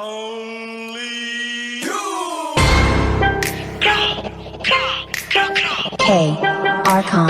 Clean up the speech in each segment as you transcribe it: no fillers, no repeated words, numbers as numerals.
Only you. K. Archon.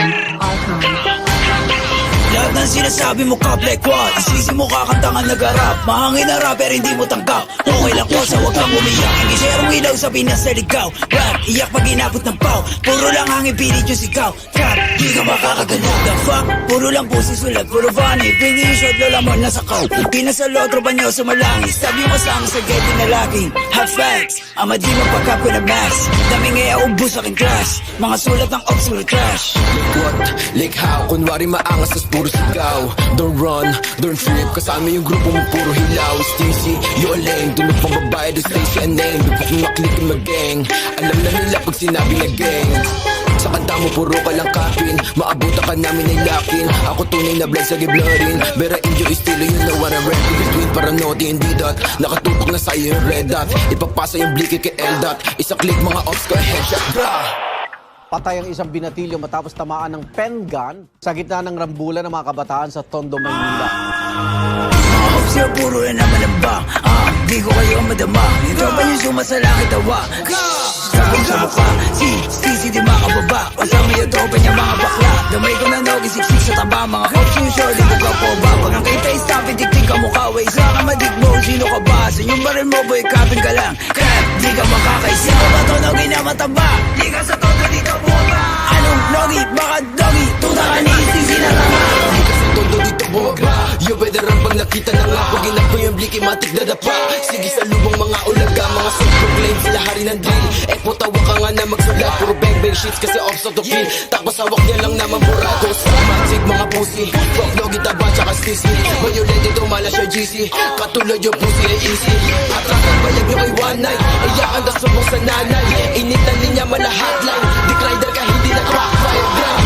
Lahat ng sinasabi mo ka black wall, isisi mo kakantangan nag-arap. Mahangin na rapper hindi mo tanggap. Okay lang ko sa wag kang umiyak. Hindi serong ilaw sa Pinas na ligaw. Rap, iyak pag inabot ng pau. Puro lang hangin pilit yung sigaw. Trap, di ka makakagalaw. The fuck, puro lang pusi sulat. Puro funny, pingi yung shot lola mo nasa kaw. Di na sa lotro ba nyo sumalangis. Sabi yung kasama sa getty na laging hot facts. Ama di mapagkap ko na max. Daming ngaya ubus aking class. Mga sulat ng ops puro trash. Like what? Like how? Kunwari maangas tas puro sigaw. Don't run, don't trip. Kasama yung grupo mo puro hilaw. Stacy, you a lame. Dunod pang babae, do Stacy a name. Dupok mo maklikin mag-gang. Alam na nila pag sinabi na gang. Sa kanta mo puro ka lang kapin. Maabutan ka namin ay lakin. Ako tunay na blood sa giblorin. Bera inyo estilo yun na what I'm rapping. Between para naughty and D-dot. Nakatutok na sa'yo yung red dot. Ipapasa yung bliki kay L-dot. Isa click mga ops ko headshot. Bra! Patay ang isang binatilyo matapos tamaan ng pen gun sa gitna ng rambulan ng mga kabataan sa Tondo, Maynila. Mga ops yung puro na naman ang bang. Di ko kayo madama. Yung tropa nyo sumasalangit tawa. Sabi sa mukha, si di makababa. Kasama yung tropa niya mga bakla. Damay ko na nag-isiksik sa taba. Mga ops yung surely ko ka po ba. Pag ang kita is stop, itik-tik ka mukha. Way sa ka madigmo, sino ka ba? Sa yung baril mo boy, kapin ka lang. Crap, di ka makakaisa. Ba to nogi na mataba? Di ka sa todo, di ka buwaba. Anong nogi? Baka dogi? Tuta ka ni isisi na tama. Di ka sa todo dito buwaba. Yo, veteran pag nakita na nga. Pag inap ko yung bliki, matik na dapa. Sige sa lubong mga ulaga. Mga self-proclaim, sila hari ng drill. Tawa ka nga na magsulat. Puro bang-bang shits kasi off sa to feel. Tapos hawak niya lang naman buratos. Romantic mga pussy. Fuck logi taba tsaka stissy. Violent ito mala siya GC. Katulad yung pussy ay easy. Atrasan bayag nyo kay one night. Iyakan na subong sa nanay. Initan niya mala hotline. Dick rider ka hindi na crack fire ground.